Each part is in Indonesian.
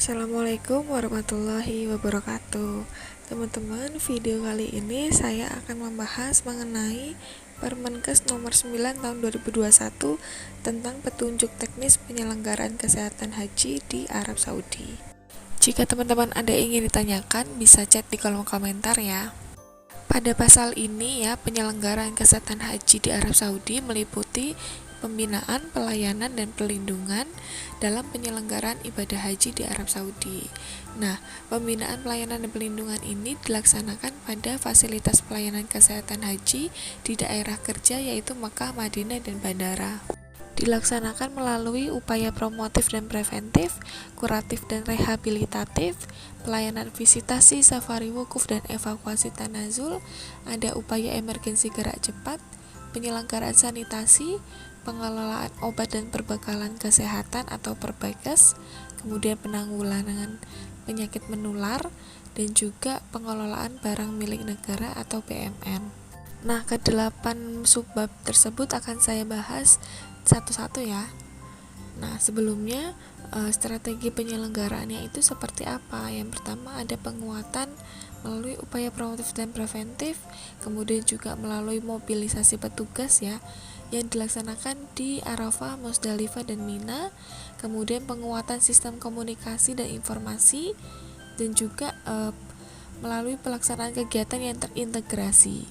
Assalamualaikum warahmatullahi wabarakatuh. Teman-teman, video kali ini saya akan membahas mengenai Permenkes nomor 9 tahun 2021 tentang petunjuk teknis penyelenggaraan kesehatan haji di Arab Saudi. Jika teman-teman ada yang ingin ditanyakan, bisa chat di kolom komentar ya. Pada pasal ini ya, penyelenggaraan kesehatan haji di Arab Saudi meliputi pembinaan, pelayanan, dan perlindungan dalam penyelenggaraan ibadah haji di Arab Saudi. Nah, pembinaan, pelayanan, dan perlindungan ini dilaksanakan pada fasilitas pelayanan kesehatan haji di daerah kerja yaitu Mekah, Madinah, dan bandara. Dilaksanakan melalui upaya promotif dan preventif, kuratif dan rehabilitatif, pelayanan visitasi, safari wukuf dan evakuasi tanazul, ada upaya emergensi gerak cepat, penyelenggaraan sanitasi, pengelolaan obat dan perbekalan kesehatan atau Perbakes, kemudian penanggulangan penyakit menular, dan juga pengelolaan barang milik negara atau BMN. Nah, ke-8 subbab tersebut akan saya bahas satu-satu ya. Nah, sebelumnya strategi penyelenggaraannya itu seperti apa? Yang pertama ada penguatan melalui upaya promotif dan preventif, kemudian juga melalui mobilisasi petugas ya, yang dilaksanakan di Arafah, Musdalifah, dan Mina, kemudian penguatan sistem komunikasi dan informasi, dan juga melalui pelaksanaan kegiatan yang terintegrasi.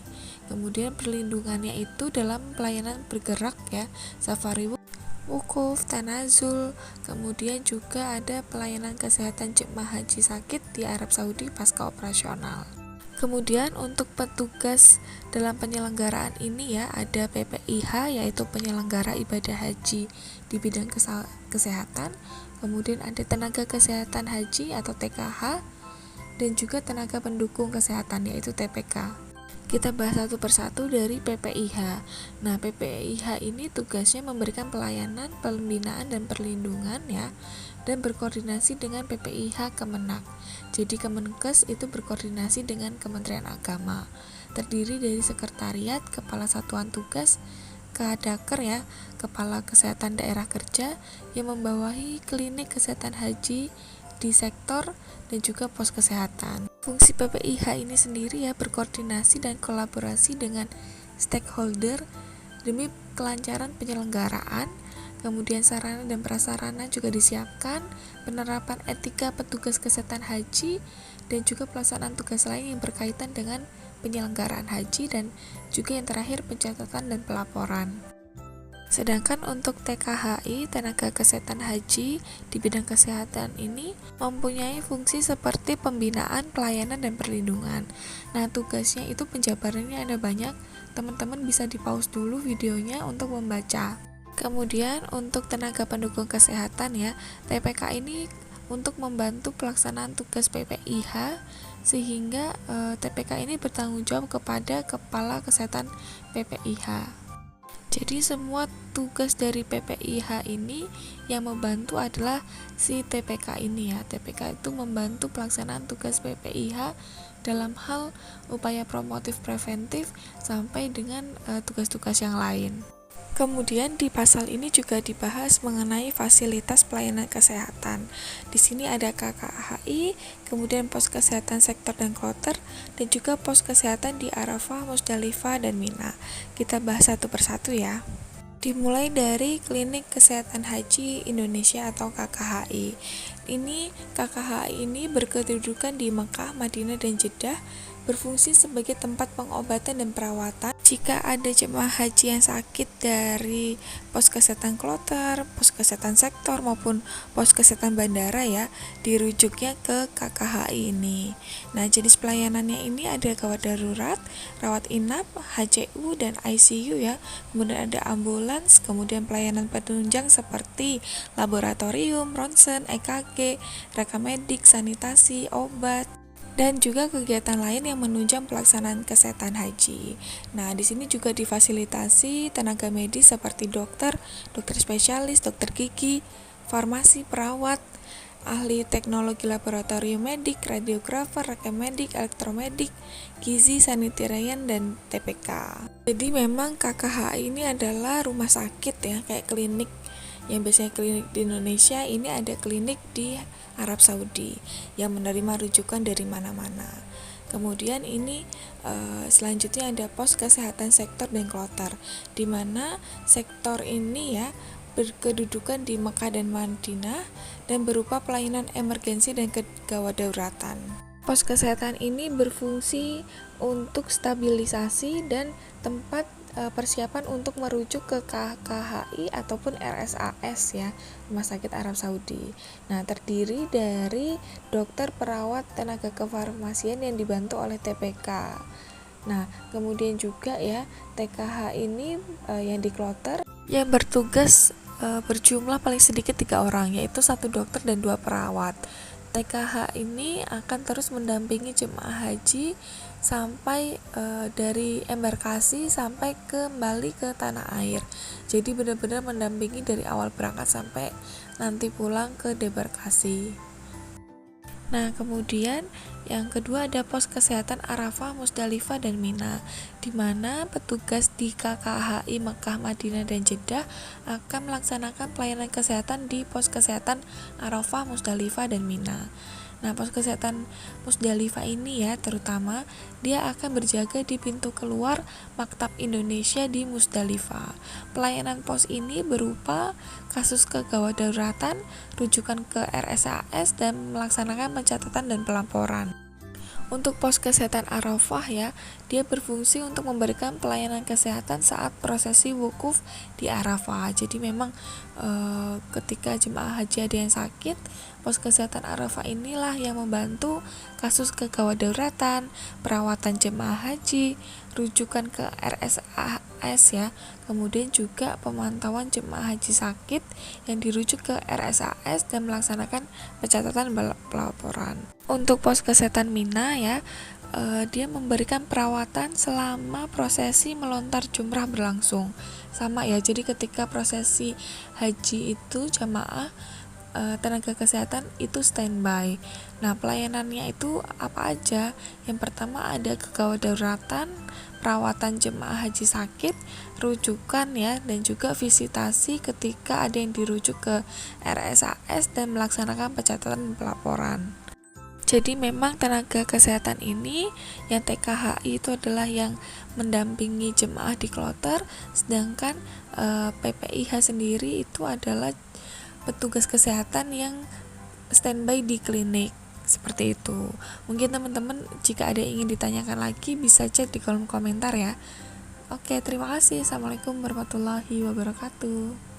Kemudian perlindungannya itu dalam pelayanan bergerak ya, safari wukuf, tanazul, kemudian juga ada pelayanan kesehatan jemaah haji sakit di Arab Saudi pasca operasional. Kemudian untuk petugas dalam penyelenggaraan ini ya, ada PPIH yaitu penyelenggara ibadah haji di bidang kesehatan, kemudian ada tenaga kesehatan haji atau TKH, dan juga tenaga pendukung kesehatan yaitu TPK. Kita bahas satu persatu dari PPIH. Nah, PPIH ini tugasnya memberikan pelayanan, pembinaan, dan perlindungan ya, dan berkoordinasi dengan PPIH Kemenak. Jadi Kemenkes itu berkoordinasi dengan Kementerian Agama. Terdiri dari sekretariat, kepala satuan tugas, Kadaker ya, kepala kesehatan daerah kerja yang membawahi klinik kesehatan haji di sektor dan juga pos kesehatan. Fungsi PPIH ini sendiri ya berkoordinasi dan kolaborasi dengan stakeholder demi kelancaran penyelenggaraan, kemudian sarana dan prasarana juga disiapkan, penerapan etika petugas kesehatan haji, dan juga pelaksanaan tugas lain yang berkaitan dengan penyelenggaraan haji, dan juga yang terakhir pencatatan dan pelaporan. Sedangkan untuk TKHI, tenaga kesehatan haji di bidang kesehatan ini mempunyai fungsi seperti pembinaan, pelayanan, dan perlindungan. Nah, tugasnya itu penjabarannya ada banyak, teman-teman bisa di-pause dulu videonya untuk membaca. Kemudian untuk tenaga pendukung kesehatan ya, TPK ini untuk membantu pelaksanaan tugas PPIH sehingga TPK ini bertanggung jawab kepada Kepala Kesehatan PPIH. Jadi semua tugas dari PPIH ini yang membantu adalah si TPK ini ya. TPK itu membantu pelaksanaan tugas PPIH dalam hal upaya promotif preventif sampai dengan tugas-tugas yang lain. Kemudian di pasal ini juga dibahas mengenai fasilitas pelayanan kesehatan. Di sini ada KKHI, kemudian pos kesehatan sektor dan kloter, dan juga pos kesehatan di Arafah, Musdalifah, dan Mina. Kita bahas satu persatu ya. Dimulai dari Klinik Kesehatan Haji Indonesia atau KKHI. KKHI ini berkedudukan di Mekah, Madinah, dan Jeddah, berfungsi sebagai tempat pengobatan dan perawatan jika ada jemaah haji yang sakit dari pos kesehatan kloter, pos kesehatan sektor maupun pos kesehatan bandara ya, dirujuknya ke KKHI ini. Nah, jenis pelayanannya ini ada gawat darurat, rawat inap, HCU, dan ICU ya. Kemudian ada ambulans, kemudian pelayanan penunjang seperti laboratorium, ronsen, EKG, rekam medik, sanitasi, obat, dan juga kegiatan lain yang menunjang pelaksanaan kesehatan haji. Nah, di sini juga difasilitasi tenaga medis seperti dokter spesialis, dokter gigi, farmasi, perawat, ahli teknologi laboratorium medik, radiografer, rekam medik, elektromedik, gizi, sanitarian, dan TPK. Jadi memang KKHI ini adalah rumah sakit ya, kayak klinik Yang biasanya klinik di Indonesia, ini ada klinik di Arab Saudi yang menerima rujukan dari mana-mana. Kemudian ini selanjutnya ada pos kesehatan sektor dan kloter, di mana sektor ini ya berkedudukan di Mekah dan Madinah dan berupa pelayanan emergensi dan kegawat dauratan. Pos kesehatan ini berfungsi untuk stabilisasi dan tempat persiapan untuk merujuk ke KKHI ataupun RSAS ya, Rumah Sakit Arab Saudi. Nah, terdiri dari dokter, perawat, tenaga kefarmasian yang dibantu oleh TPK. Nah, kemudian juga ya TKH ini yang di kloter yang bertugas berjumlah paling sedikit 3 orang, yaitu 1 dokter dan 2 perawat. TKH ini akan terus mendampingi jemaah haji sampai dari embarkasi sampai kembali ke tanah air. Jadi benar-benar mendampingi dari awal berangkat sampai nanti pulang ke debarkasi. Nah, kemudian yang kedua ada pos kesehatan Arafah, Musdalifah, dan Mina, di mana petugas di KKHI Mekah, Madinah, dan Jeddah akan melaksanakan pelayanan kesehatan di pos kesehatan Arafah, Musdalifah, dan Mina. Nah, pos kesehatan Musdalifah ini ya, terutama dia akan berjaga di pintu keluar Maktab Indonesia di Musdalifah. Pelayanan pos ini berupa kasus kegawat dauratan, rujukan ke RSAS, dan melaksanakan pencatatan dan pelaporan. Untuk pos kesehatan Arafah ya, dia berfungsi untuk memberikan pelayanan kesehatan saat prosesi wukuf di Arafah. Jadi memang ketika jemaah haji ada yang sakit, pos kesehatan Arafah inilah yang membantu kasus kegawat dauratan, perawatan jemaah haji, rujukan ke RSAS ya, kemudian juga pemantauan jemaah haji sakit yang dirujuk ke RSAS dan melaksanakan pencatatan pelaporan. Untuk pos kesehatan Mina ya, dia memberikan perawatan selama prosesi melontar jumrah berlangsung. Sama ya, jadi ketika prosesi haji itu jamaah tenaga kesehatan itu standby. Nah, pelayanannya itu apa aja? Yang pertama ada kegawat dauratan, perawatan jemaah haji sakit, rujukan ya, dan juga visitasi ketika ada yang dirujuk ke RSAS dan melaksanakan pencatatan pelaporan. Jadi memang tenaga kesehatan ini yang TKHI itu adalah yang mendampingi jemaah di kloter, sedangkan PPIH sendiri itu adalah petugas kesehatan yang standby di klinik. Seperti itu. Mungkin teman-teman jika ada yang ingin ditanyakan lagi bisa chat di kolom komentar ya. Oke, terima kasih. Assalamualaikum warahmatullahi wabarakatuh.